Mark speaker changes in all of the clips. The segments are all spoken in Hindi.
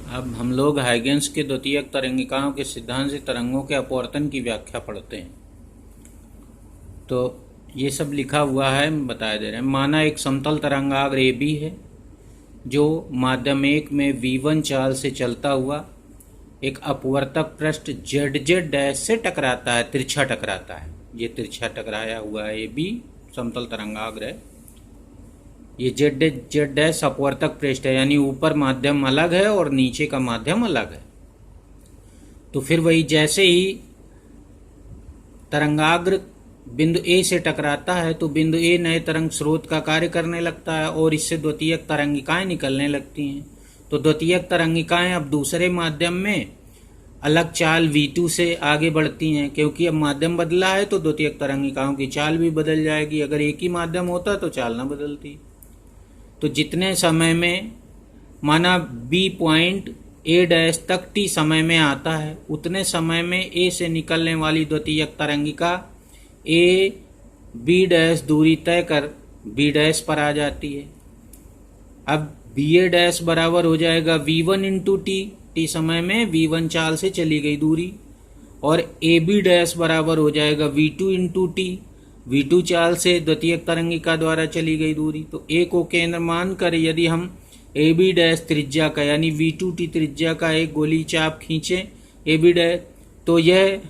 Speaker 1: अब हम लोग हाइगेंस के द्वितीयक तरंगिकाओं के सिद्धांत से तरंगों के अपवर्तन की व्याख्या पढ़ते हैं। तो ये सब लिखा हुआ है, बता दे रहे हैं। माना एक समतल तरंगाग्र ए बी है जो माध्यम 1 में v1 चाल से चलता हुआ एक अपवर्तक पृष्ठ ZZ डैश से टकराता है, तिरछा टकराता है। ये तिरछा टकराया हुआ है ए बी समतल तरंगाग्र है। ये Z डैश अपवर्तक पृष्ठ है, यानी ऊपर माध्यम अलग है और नीचे का माध्यम अलग है। तो फिर वही जैसे ही तरंगाग्र बिंदु ए से टकराता है तो बिंदु ए नए तरंग स्रोत का कार्य करने लगता है और इससे द्वितीयक तरंगिकाएं निकलने लगती हैं। तो द्वितीयक तरंगिकाएं अब दूसरे माध्यम में अलग चाल v2 से आगे बढ़ती हैं, क्योंकि अब माध्यम बदला है तो द्वितीयक तरंगिकाओं की चाल भी बदल जाएगी। अगर एक ही माध्यम होता तो चाल ना बदलती। तो जितने समय में माना b पॉइंट a डैश तक t समय में आता है, उतने समय में a से निकलने वाली द्वितीयक तरंगिका a b डैश दूरी तय कर b डैश पर आ जाती है। अब ba डैश बराबर हो जाएगा v1 इंटू t समय में v1 चाल से चली गई दूरी, और ab डैश बराबर हो जाएगा v2 इंटू t v2 चाल से द्वितीयक तरंगिका द्वारा चली गई दूरी। तो a को केंद्र मानकर यदि हम ab डैश त्रिज्या का यानी v2t त्रिज्या का एक गोली चाप खींचे ab डैश, तो यह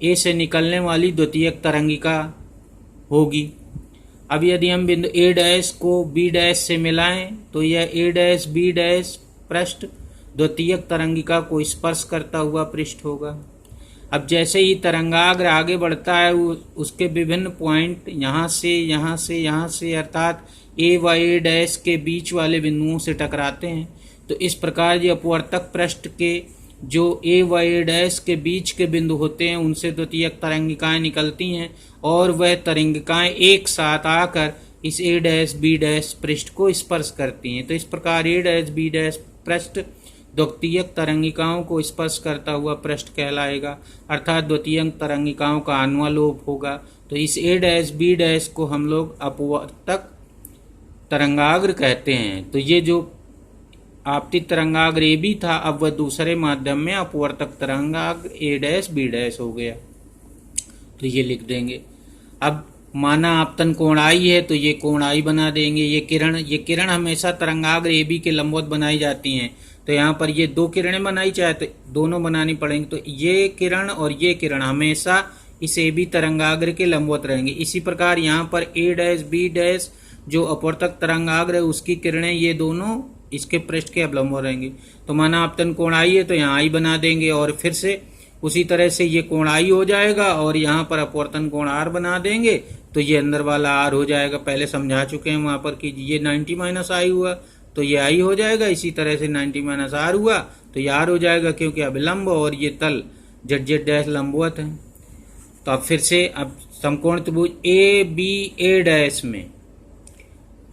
Speaker 1: a से निकलने वाली द्वितीयक तरंगिका होगी। अब यदि हम बिंदु a डैश को b डैश से मिलाएं तो यह a डैश b डैश पृष्ठ द्वितीयक तरंगिका को स्पर्श करता हुआ पृष्ठ होगा। अब जैसे ही तरंगाग्र आगे बढ़ता है उसके विभिन्न पॉइंट यहाँ से अर्थात a व a डैश के बीच वाले बिंदुओं से टकराते हैं। तो इस प्रकार ये अपवर्तक पृष्ठ के जो a व a डैश के बीच के बिंदु होते हैं उनसे द्वितीयक तरंगिकाएं निकलती हैं और वह तरंगिकाएं एक साथ आकर इस a डैश b डैश पृष्ठ को स्पर्श करती हैं। तो इस प्रकार a डैश b डैश पृष्ठ द्वितीयक तरंगिकाओं को स्पर्श करता हुआ पृष्ठ कहलाएगा, अर्थात द्वितीयक तरंगिकाओं का अनुलोप होगा। तो इस a डैश b डैश को हम लोग अपवर्तक तरंगाग्र कहते हैं। तो ये जो आपतित तरंगाग्र ए बी था, अब वह दूसरे माध्यम में अपवर्तक तरंगाग्र ए डैश बी डैश हो गया। तो ये लिख देंगे। अब माना आपतन कोण आई है तो ये कोण आई बना देंगे। ये किरण हमेशा तरंगाग्र ए बी के लंबवत बनाई जाती हैं। तो यहाँ पर ये दो किरणें बनाई चाहे तो दोनों बनानी पड़ेंगी। तो ये किरण और ये किरण हमेशा इस ए बी तरंगाग्र के लंबवत रहेंगे। इसी प्रकार यहाँ पर ए डैश बी डैश जो अपवर्तक तरंगाग्र है उसकी किरणें ये दोनों इसके पृष्ठ के अवलंब रहेंगे। तो माना आपतन कोण आई है तो यहाँ आई बना देंगे और फिर से उसी तरह से ये कोण आई हो जाएगा और यहाँ पर अपवर्तन कोण आर बना देंगे तो ये अंदर वाला आर हो जाएगा। पहले समझा चुके हैं वहाँ पर कि ये 90 माइनस आई हुआ तो ये आई हो जाएगा। इसी तरह से 90 माइनस आर हुआ तो ये आर हो जाएगा, क्योंकि अभिलंब और ये तल ZZ डैश लंबवत है। तो अब फिर से अब समकोण त्रिभुज ए बी ए डैश में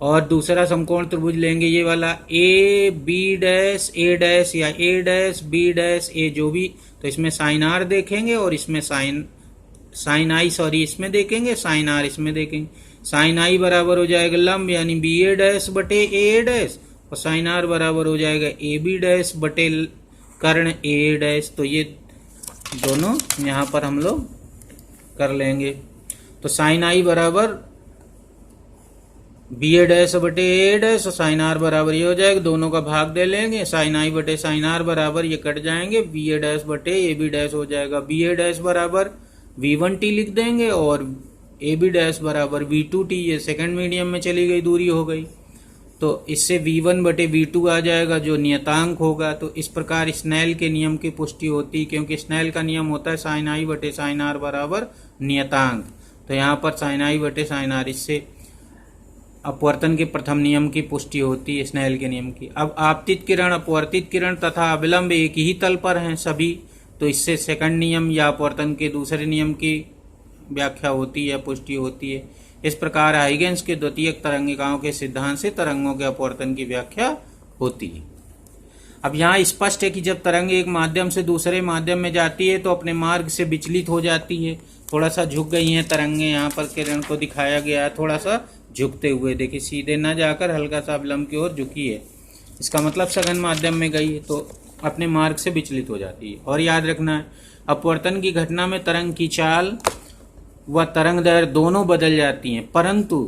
Speaker 1: और दूसरा समकोण त्रिभुज लेंगे ये वाला a b dash a dash या a dash b dash a जो भी। तो इसमें साइन आर देखेंगे और इसमें साइन आई इसमें देखेंगे, साइन आर इसमें देखेंगे। साइन आई बराबर हो जाएगा लंब यानी बी ए डैश बटे ए डैश और साइन आर बराबर हो जाएगा ए बी डैश बटे कर्ण ए डैश। तो ये दोनों यहाँ पर हम लोग कर लेंगे। तो साइन आई बराबर बी ए डैश बटे ए डैश और साइन आर बराबर ये हो जाएगा, दोनों का भाग दे लेंगे। साइन आई बटे साइन आर बराबर ये कट जाएंगे, बी ए डैश बटे ए बी डैश हो जाएगा। बी ए डैश बराबर v1t लिख देंगे और ए बी डैश बराबर v2t, ये सेकंड मीडियम में चली गई दूरी हो गई। तो इससे v1 बटे v2 आ जाएगा जो नियतांक होगा। तो इस प्रकार स्नेल के नियम की पुष्टि होती है, क्योंकि स्नेल का नियम होता है साइन आई बटे साइन आर बराबर नियतांक। तो यहाँ पर साइन आई बटे साइन आर, इससे अपवर्तन के प्रथम नियम की पुष्टि होती है स्नेल के नियम की। अब आपतित किरण अपवर्तित किरण तथा अभिलंब एक ही तल पर हैं सभी, तो इससे सेकंड नियम या अपवर्तन के दूसरे नियम की व्याख्या होती है, पुष्टि होती है। इस प्रकार हाइगेंस के द्वितीयक तरंगिकाओं के सिद्धांत से तरंगों के अपवर्तन की व्याख्या होती है। अब यहाँ स्पष्ट है कि जब तरंग एक माध्यम से दूसरे माध्यम में जाती है तो अपने मार्ग से विचलित हो जाती है। थोड़ा सा झुक गई हैं तरंगें, यहाँ पर किरण को दिखाया गया है थोड़ा सा झुकते हुए। देखिए सीधे न जाकर हल्का सा अवलंब की ओर झुकी है, इसका मतलब सघन माध्यम में गई है। तो अपने मार्ग से विचलित हो जाती है। और याद रखना है, अपवर्तन की घटना में तरंग की चाल व तरंग दैर्घ्य दोनों बदल जाती हैं, परंतु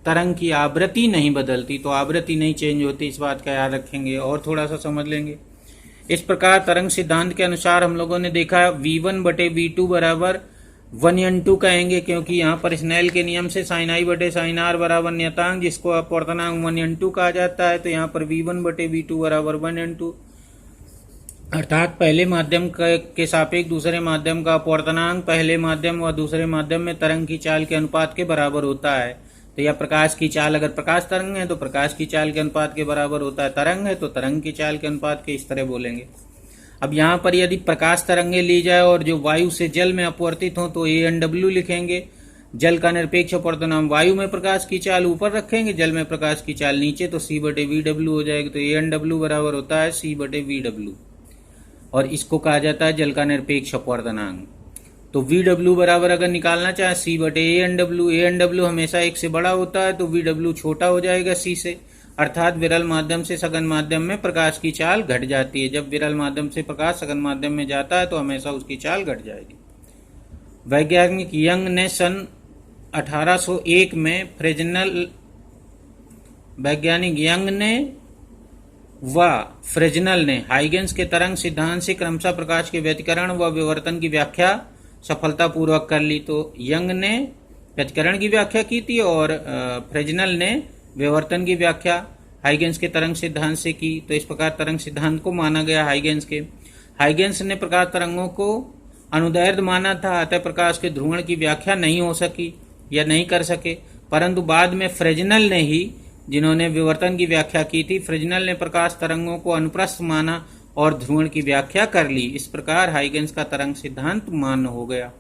Speaker 1: तरंग की आवृत्ति नहीं बदलती। तो आवृत्ति नहीं चेंज होती, इस बात का याद रखेंगे और थोड़ा सा समझ लेंगे। इस प्रकार तरंग सिद्धांत के अनुसार हम लोगों ने देखा v1/v2 बराबर 1n2 कहेंगे, क्योंकि यहाँ पर स्नेल के नियम से sin i/sin r बराबर नियतांक, जिसको अपवर्तनांक 1n2 कहा जाता है। तो यहाँ पर v1/v2 बराबर 1n2, अर्थात पहले माध्यम के सापेक्ष दूसरे माध्यम का अपवर्तनांक पहले माध्यम व दूसरे माध्यम में तरंग की चाल के अनुपात के बराबर होता है। तो यह प्रकाश की चाल, अगर प्रकाश तरंग है तो प्रकाश की चाल के अनुपात के बराबर होता है, तरंग है तो तरंग की चाल के अनुपात के, इस तरह बोलेंगे। अब यहाँ पर यदि प्रकाश तरंगे ली जाए और जो वायु से जल में अपवर्तित हो तो ANW लिखेंगे। जल का निरपेक्ष अपवर्तनांक, वायु में प्रकाश की चाल ऊपर रखेंगे, जल में प्रकाश की चाल नीचे, तो C/VW हो जाएगी। तो ANW बराबर होता है C/VW, और इसको कहा जाता है जल का निरपेक्ष अपवर्तनांक। तो VW बराबर अगर निकालना चाहे C/ANW, ANW हमेशा 1 से बड़ा होता है, तो VW छोटा हो जाएगा C से, अर्थात विरल माध्यम से सघन माध्यम में प्रकाश की चाल घट जाती है। जब विरल माध्यम से प्रकाश सघन माध्यम में जाता है तो हमेशा उसकी चाल घट जाएगी। वैज्ञानिक यंग ने सन 1801 में फ्रेजनल ने हाइगेंस के तरंग सिद्धांत से क्रमशः प्रकाश के व्यतिकरण व विवर्तन की व्याख्या सफलतापूर्वक कर ली। तो यंग ने व्यतिकरण की व्याख्या की थी और फ्रेजनल ने विवर्तन की व्याख्या हाइगेंस के तरंग सिद्धांत से की। तो इस प्रकार तरंग सिद्धांत को माना गया हाइगेंस के। हाइगेंस ने प्रकाश तरंगों को अनुदैर्ध्य माना था, अतः प्रकाश के ध्रुवण की व्याख्या नहीं हो सकी या नहीं कर सके, परंतु बाद में फ्रेजनल ने ही, जिन्होंने विवर्तन की व्याख्या की थी, फ्रेजनल ने प्रकाश तरंगों को अनुप्रस्थ माना और ध्रुवण की व्याख्या कर ली। इस प्रकार हाइगेंस का तरंग सिद्धांत मान्य हो गया।